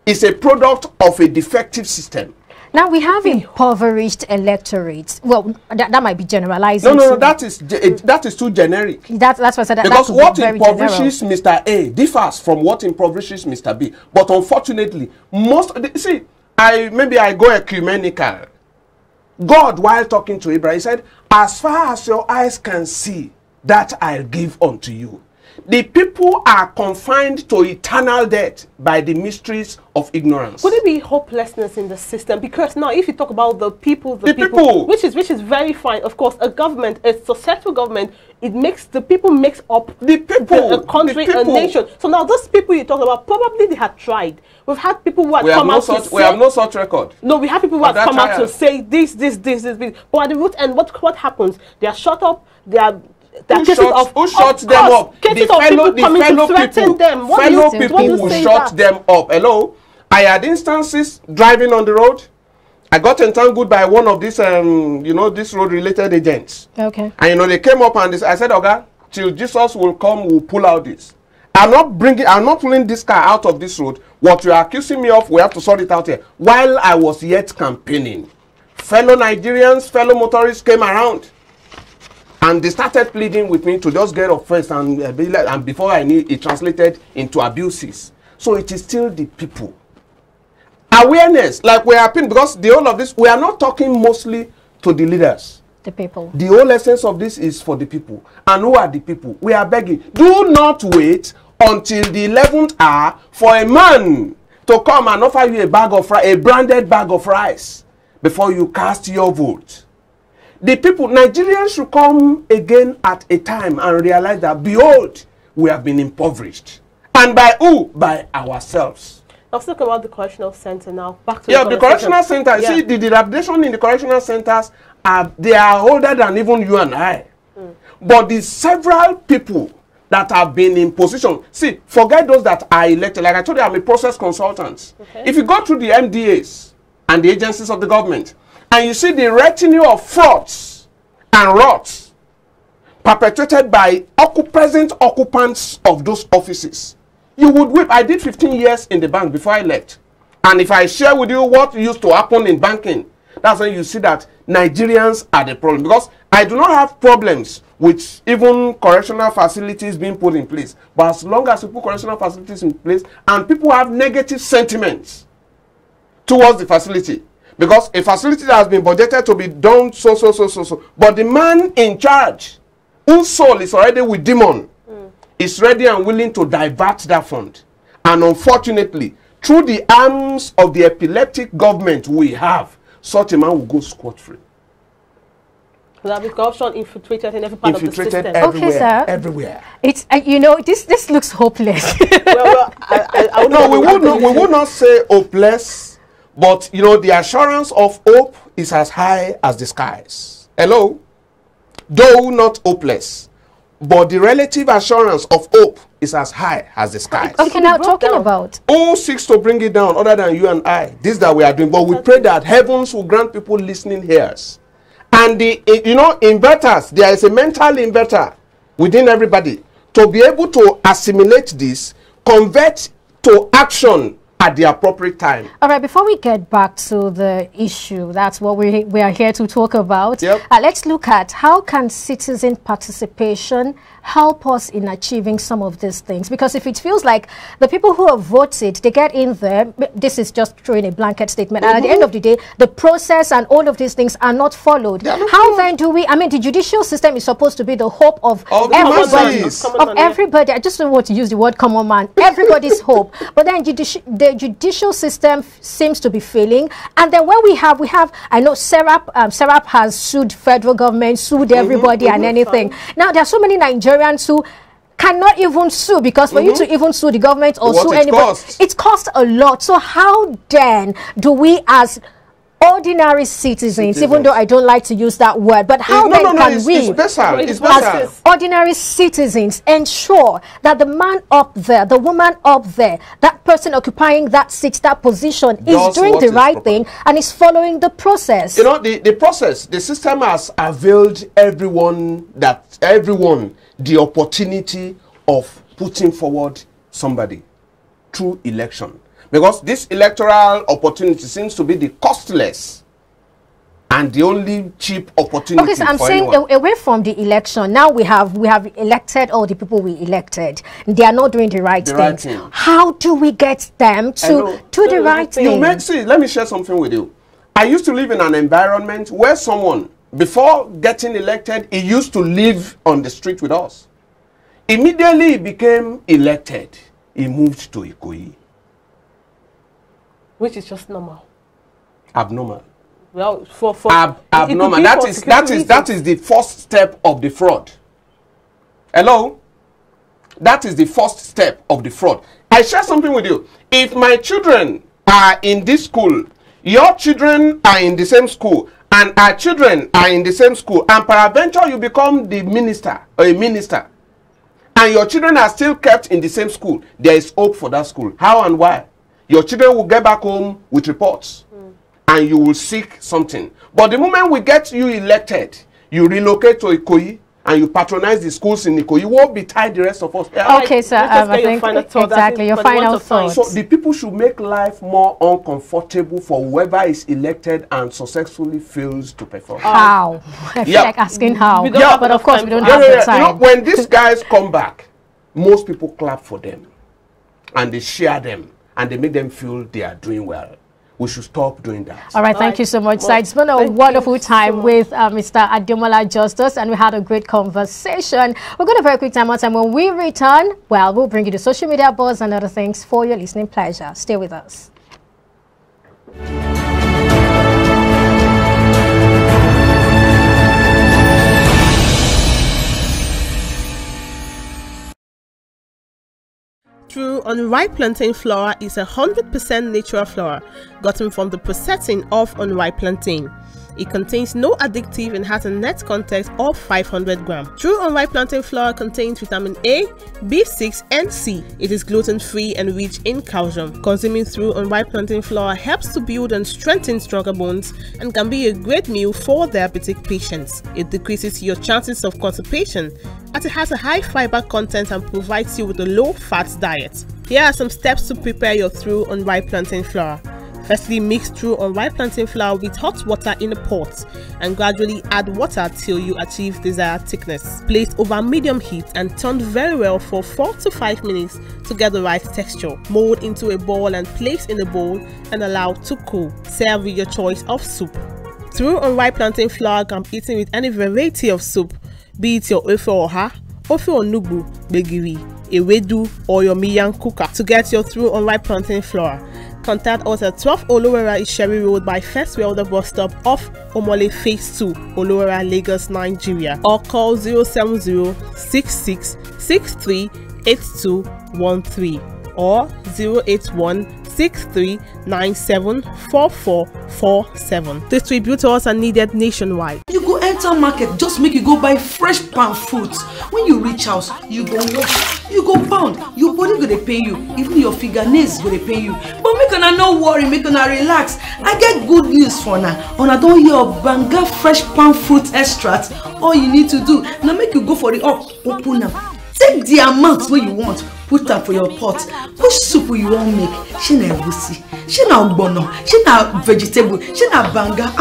is a product of a defective system. Now we have impoverished electorates. Well, that might be generalizing. No, that is too generic. That's what I said. Because what impoverishes Mr. A differs from what impoverishes Mr. B. But unfortunately, maybe I go ecumenical. God, while talking to Abraham, he said, "As far as your eyes can see, that I'll give unto you." The people are confined to eternal death by the mysteries of ignorance. Would it be hopelessness in the system? Because now, if you talk about the people, which is very fine. Of course, a government, a successful government, it makes the people makes up the people, a country, a nation. So now, those people you talk about, probably they had tried. We've had people who had come out to say, we have no such record. No, we have people who have come out to say this. But at the root end, what happens? They are shut up. They are. Who shut them up? The fellow people who shut them up. Hello? I had instances driving on the road. I got entangled by one of these, this road-related agents. Okay. And, they came up and I said, "Okay, till Jesus will come, we'll pull out this. I'm not pulling this car out of this road. What you're accusing me of, we have to sort it out here." While I was yet campaigning, fellow Nigerians, fellow motorists came around. And they started pleading with me to just get off first, and before I knew it translated into abuses. So it is still the people. Awareness, like we are because the whole of this, we are not talking mostly to the leaders. The people. The whole essence of this is for the people. And who are the people? We are begging. Do not wait until the 11th hour for a man to come and offer you a branded bag of rice before you cast your vote. The people, Nigerians should come again at a time and realize that, behold, we have been impoverished. And by who? By ourselves. Let's talk about the correctional center now. Back to the correctional center. Yeah. See, the dilapidation in the correctional centers, they are older than even you and I. But the several people that have been in position, see, forget those that are elected. Like I told you, I'm a process consultant. Okay. If you go through the MDAs and the agencies of the government, and you see the retinue of frauds and rots perpetrated by present occupants of those offices, you would weep. I did 15 years in the bank before I left. And if I share with you what used to happen in banking, that's when you see that Nigerians are the problem. Because I do not have problems with even correctional facilities being put in place. But as long as you put correctional facilities in place and people have negative sentiments towards the facility, because a facility that has been budgeted to be done so. But the man in charge, whose soul is already with demon, is ready and willing to divert that fund. And unfortunately, through the arms of the epileptic government we have, such a man will go scot-free. That be corruption infiltrated in every part of the system. Everywhere, okay, sir. Everywhere. It's this looks hopeless. No, we would not say hopeless. But, the assurance of hope is as high as the skies. Hello? Though not hopeless, but the relative assurance of hope is as high as the sky. Okay, now talking about who seeks to bring it down other than you and I? This that we are doing, but we pray that heavens will grant people listening ears. And the inverters, there is a mental inverter within everybody to be able to assimilate this, convert to action at the appropriate time. All right, before we get back to the issue, that's what we are here to talk about. Yep. Let's look at how can citizen participation help us in achieving some of these things, because if it feels like the people who have voted, they get in there, this is just throwing a blanket statement, and at the end of the day, the process and all of these things are not followed. How then do we, I mean, the judicial system is supposed to be the hope of everybody. I just don't want to use the word common man, everybody's hope, but then the judicial system seems to be failing. And then when we have I know Serap has sued federal government, sued everybody and anything. Now there are so many Nigerians who cannot even sue, because for you to even sue the government or sue anybody, it costs a lot. So how then do we as ordinary citizens, even though I don't like to use that word, but how then can we as ordinary citizens ensure that the man up there, the woman up there, that person occupying that seat, that position is doing the right thing and is following the process? You know, the process, the system has availed everyone the opportunity of putting forward somebody through election. Because this electoral opportunity seems to be the costless and the only cheap opportunity. Okay, so I'm saying away from the election, now we have elected all the people we elected. They are not doing the right things. How do we get them to do the right thing? See, let me share something with you. I used to live in an environment where someone, before getting elected, he used to live on the street with us. Immediately he became elected, he moved to Ikoyi. Which is just normal. Abnormal. Well, for abnormal. That is the first step of the fraud. Hello? That is the first step of the fraud. I share something with you. If my children are in this school, your children are in the same school, and our children are in the same school, and peradventure you become the minister or a minister, and your children are still kept in the same school, there is hope for that school. How and why? Your children will get back home with reports and you will seek something. But the moment we get you elected, you relocate to Ikoyi and you patronize the schools in Ikoyi, you won't be tied the rest of us. Okay, sir, I think exactly your final thought. So the people should make life more uncomfortable for whoever is elected and successfully fails to perform. How? I feel like asking how. But of course we don't have the time. You know, when these guys come back, most people clap for them and they share them and they make them feel they are doing well. We should stop doing that. All right, thank you so much, sir. It's been a wonderful time with Mr. Ademola Justus, and we had a great conversation. We're going to very quick time out, and when we return, well, we'll bring you the social media buzz and other things for your listening pleasure. Stay with us. True unripe plantain flour is 100% natural flour gotten from the processing of unripe plantain. It contains no addictive and has a net content of 500 grams. True unripe plantain flour contains vitamin A, B6 and C. It is gluten-free and rich in calcium. Consuming True unripe plantain flour helps to build and strengthen stronger bones and can be a great meal for diabetic patients. It decreases your chances of constipation as it has a high fiber content and provides you with a low-fat diet. Here are some steps to prepare your True unripe plantain flour. Firstly, mix True unripe plantain flour with hot water in a pot and gradually add water till you achieve desired thickness. Place over medium heat and turn very well for 4 to 5 minutes to get the right texture. Mold into a ball and place in a bowl and allow to cool. Serve with your choice of soup. True unripe plantain flour can be eaten with any variety of soup, be it your ofe oha, ofe onugbu, begiri, ewedu, or your miyan kuka. To get your True unripe plantain flour, contact us at 12 Olowera Isheri Road by First Welder bus stop off Omole Phase 2, Olowera, Lagos, Nigeria, or call 070-6663-8213 or 081-6 63974447. Distributors are needed nationwide. You go enter market, just make you go buy fresh palm fruits. When you reach house, you go wash, you go pound, your body go dey pain you, even your fingernails go dey pain you. But make una no worry, make una relax. I get good news for una. Una don hear of Banga fresh palm fruit extract. All you need to do now make you go for the open am. Take the amount wey you want, put am for your pot. Which soup you wan make? Shey na egusi, shey na ogbono, shey na vegetable, shey na banga.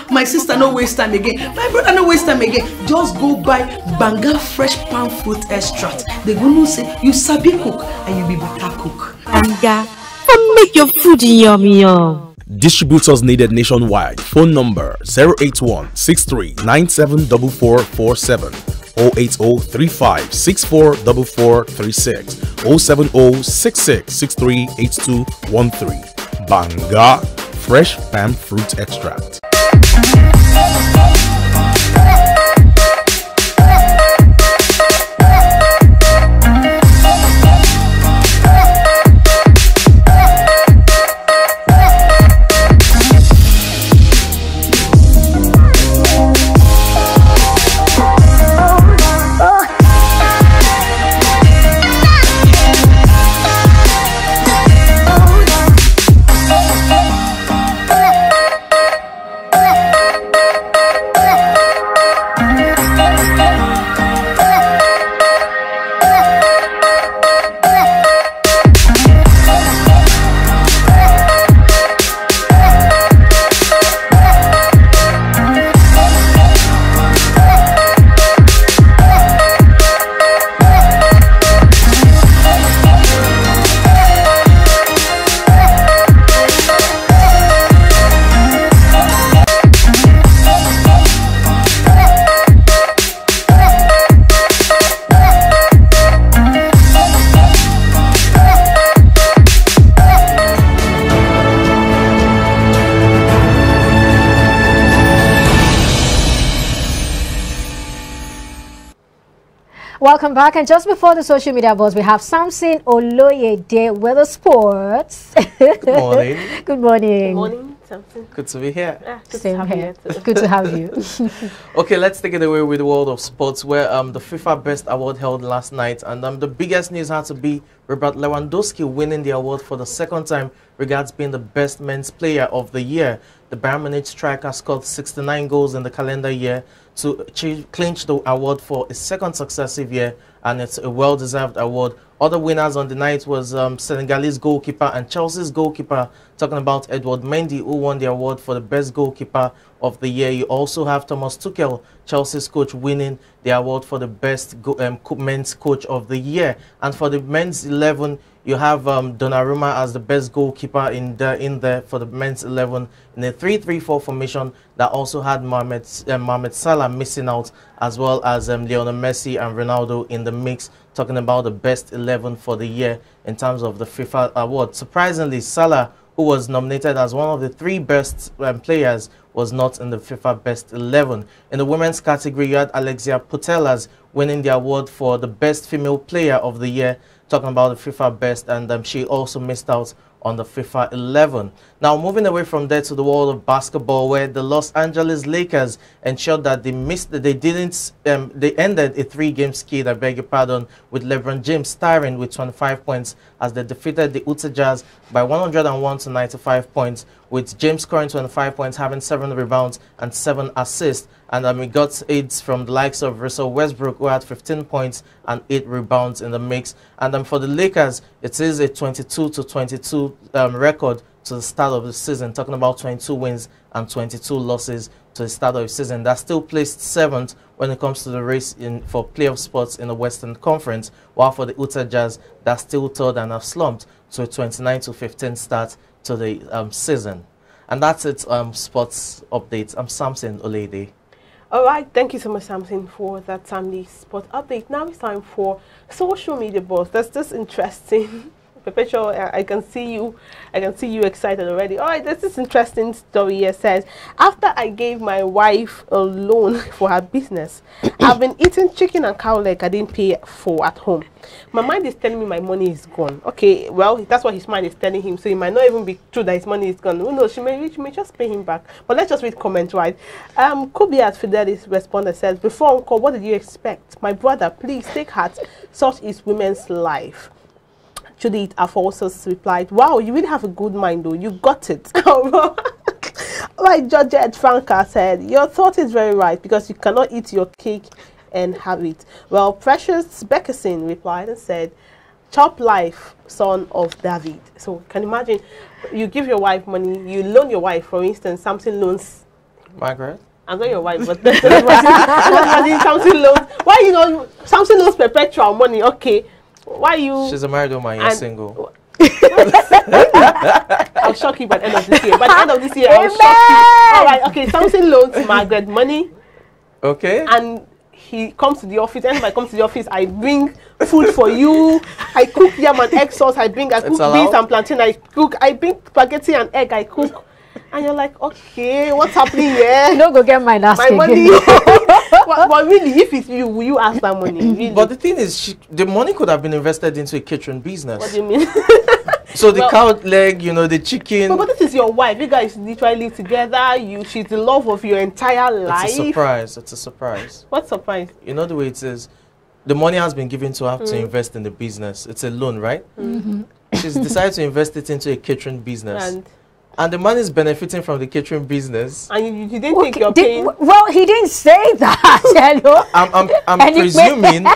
My sister no waste time again, my brother no waste time again. Just go buy Banga fresh palm fruit extract. They go know say you sabi cook and you be better cook. Banga, come make your food yummy yum. Distributors needed nationwide. Phone number 081 63974447, 08035644436, 07066638213. Banga fresh palm fruit extract. Welcome back, and just before the social media buzz, we have Samson Oloyede with the sports. Good morning. Good morning. Good morning, Samson. Good to be here. Same here. Good to have you. Okay, let's take it away with the world of sports, where the FIFA Best Award held last night, and the biggest news had to be Robert Lewandowski winning the award for the second time, regards being the best men's player of the year. The Bayern Munich striker scored 69 goals in the calendar year to clinch the award for a second successive year, and it's a well-deserved award. Other winners on the night was Senegalese goalkeeper and Chelsea's goalkeeper, talking about Edouard Mendy, who won the award for the best goalkeeper of the year. You also have Thomas Tuchel, Chelsea's coach, winning the award for the best men's coach of the year. And for the men's 11, you have Donnarumma as the best goalkeeper in there for the men's 11 in a 3-3-4 formation that also had Mohamed Salah missing out, as well as Lionel Messi and Ronaldo in the mix, talking about the best 11 for the year in terms of the FIFA award. Surprisingly, Salah, who was nominated as one of the 3 best players, was not in the FIFA Best 11. In the women's category, you had Alexia Putellas winning the award for the best female player of the year, talking about the FIFA Best, and she also missed out on the FIFA 11. Now, moving away from there to the world of basketball, where the Los Angeles Lakers ensured that they ended a 3-game skid, I beg your pardon, with LeBron James starring with 25 points as they defeated the Utah Jazz by 101 to 95 points, with James scoring 25 points, having 7 rebounds and 7 assists. And we got aids from the likes of Russell Westbrook, who had 15 points and 8 rebounds in the mix. And for the Lakers, it is a 22-22 record to the start of the season, talking about 22 wins and 22 losses to the start of the season. That's still placed 7th when it comes to the race for playoff spots in the Western Conference, while for the Utah Jazz, that's still 3rd and have slumped to a 29-15 start to the season. And that's it, sports updates. I'm Samson Olede. All right, thank you so much, Samson, for that timely sport update. Now it's time for social media buzz. That's just interesting Perpetual, I can see you excited already. All right, this is interesting story here. Says, after I gave my wife a loan for her business, I've been eating chicken and cow leg I didn't pay for at home. My mind is telling me my money is gone. Okay, well, that's what his mind is telling him. So it might not even be true that his money is gone. Who knows? She may just pay him back. But let's just read comment, right? Could be as Fidelis responded says, before Uncle, what did you expect? My brother, please take heart. Such is women's life. Judith Afosos replied, wow, you really have a good mind though. You got it. Like Georgette Franca said, your thought is very right because you cannot eat your cake and have it. Well, Precious Beckerson replied and said, chop life, son of David. So can you imagine, you give your wife money, you loan your wife, for instance, Samson loans Margaret? I'm not your wife, but Samson loans. Why Samson loans perpetual money? Okay. Why you? She's a married woman. You're single. I'll shock you by the end of this year. By the end of this year, I'll shock you. All right, okay. Samson loans Margaret money. Okay. And he comes to the office. Anytime I come to the office, I bring food for you. I cook yam and egg sauce. I cook beans and plantain. I bring spaghetti and egg. I cook. And you're like, okay, what's happening here? No, go get my money. But really, if it's you, will you ask that money? Really? But the thing is, the money could have been invested into a catering business. What do you mean? So the cow leg, the chicken. But this is your wife. You guys literally live together. She's the love of your entire life. It's a surprise. It's a surprise. What surprise? You know the way it is. The money has been given to her to invest in the business. It's a loan, right? She's decided to invest it into a catering business. And the man is benefiting from the catering business. And you didn't think you're paying? Well, he didn't say that. Hello. I'm presuming,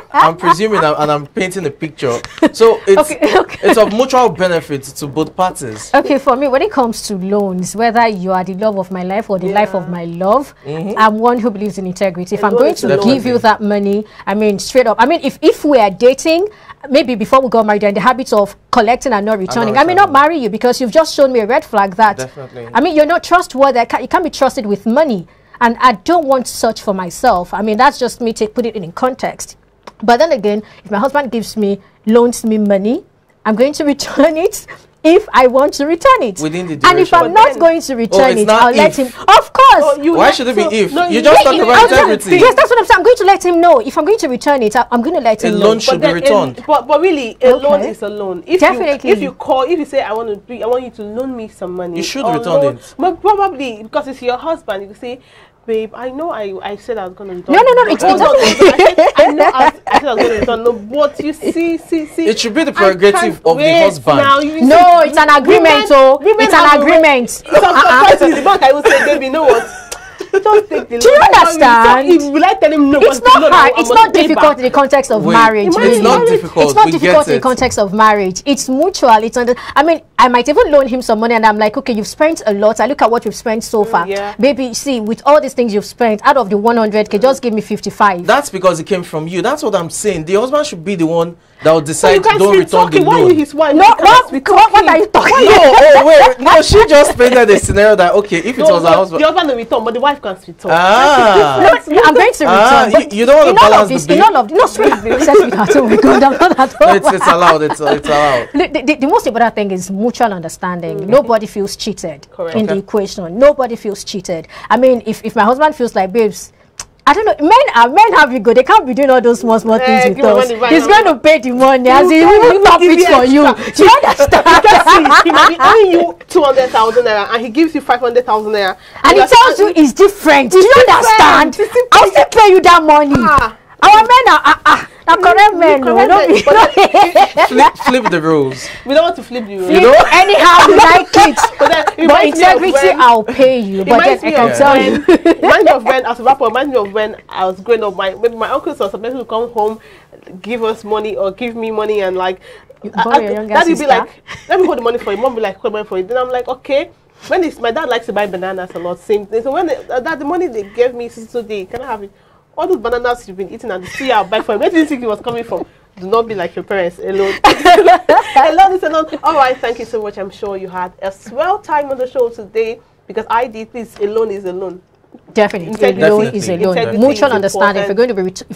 and I'm painting a picture. So it's of mutual benefit to both parties. Okay, for me, when it comes to loans, whether you are the love of my life or the life of my love, I'm one who believes in integrity. If I'm going to give you that money, I mean, straight up. I mean, if we are dating, maybe before we got married, and the habit of collecting and not returning, I may not marry you because you've just shown me a red flag that, definitely. I mean, you're not trustworthy. You can't be trusted with money. And I don't want such for myself. I mean, that's just me put it in context. But then again, if my husband loans me money, I'm going to return it if I want to return it. Within the duration. And if I'm not going to return it, I'll let him. Of course. Why should it be if? You just talked about integrity. Yes, that's what I'm saying. I'm going to let him know. If I'm going to return it, I'm going to let him know. A loan should be returned. But really, a loan is a loan. Definitely. If you say I want you to loan me some money, you should return it. But probably because it's your husband, you say, babe, I know I said I was going to return. No. I know I said I was going to return. No, but you see. It should be the prerogative of the husband. No, it's an agreement. It's an agreement. Sometimes in the bank, I would say, baby, you know what? Just take the Do you understand? Will I tell him no? It's not hard. It's not difficult in the context of marriage. It's not difficult. It's not difficult in the context of marriage. It's mutual. I mean, I might even loan him some money and I'm like, okay, you've spent a lot. I look at what you've spent so far. Baby, see, with all these things you've spent, out of the 100K, just give me 55. That's because it came from you. That's what I'm saying. The husband should be the one that will decide to don't return the loan. Why are you his wife? No, what are you talking about? Wait. No, she just painted a scenario that, okay, if it was her husband. The husband will return, but the wife can't return. I'm going to return. You don't want to balance the bill? In all of this, no, sweetheart. Oh my God, I'm not at all. It's allowed. It's allowed. The most important thing is mutual understanding. Nobody feels cheated in the equation. Nobody feels cheated. I mean, if my husband feels like, babes, I don't know, men have you go. They can't be doing all those small things with us. He's going to pay the money as he will top it for you. Do you understand? He might be owing you 200,000 naira and he gives you 500,000 naira. And he tells you it's different. Do you understand? I'll still pay you that money. Our men are correct men. Flip the rules. We don't want to flip the rules. Anyhow, we like it. But integrity, I'll pay you. But then I can tell you. Reminds me of when, as a rapper, reminds me of when I was growing up. My uncles or somebody would come home, give us money or give me money, and like, Daddy would be like, let me hold the money for you. Mom would be like, hold the money for you. Then I'm like, okay. My dad likes to buy bananas a lot. Same thing. So when the money they gave me, so they can I have it? All those bananas you've been eating and the tree I'll buy for him. Where do you think it was coming from? Do not be like your parents alone. Alone is alone. All right, thank you so much. I'm sure you had a swell time on the show today because I did. Please, alone is alone. Definitely, a loan is a loan. Mutual understanding. If you're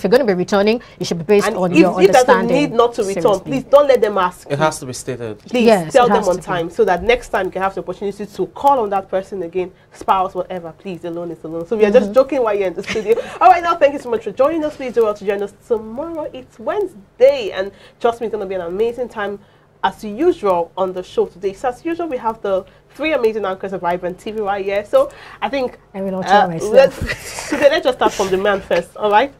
going to be returning, it should be based on your understanding. If there's a need not to return, please don't let them ask. It has to be stated. Please tell them on time so that next time you can have the opportunity to call on that person again, spouse, whatever. Please, the loan is the loan. So we are just joking while you're in the studio. All right, now thank you so much for joining us. Please do well to join us tomorrow. It's Wednesday, and trust me, it's going to be an amazing time as usual on the show today. So as usual, we have the 3 amazing anchors of iBrandTV right here. So I think let's just start from the man first. All right.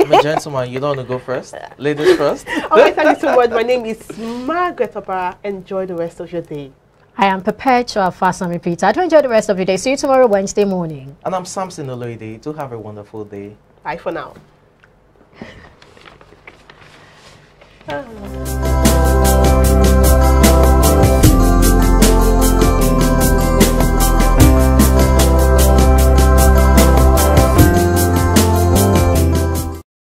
I'm a gentleman. You don't want to go first. Ladies first. All right. Thank you so much. My name is Margaret Opara. Enjoy the rest of your day. I am Perpetual Fasami Peter. Do enjoy the rest of your day. See you tomorrow, Wednesday morning. And I'm Samson Oloide. Do have a wonderful day. Bye for now.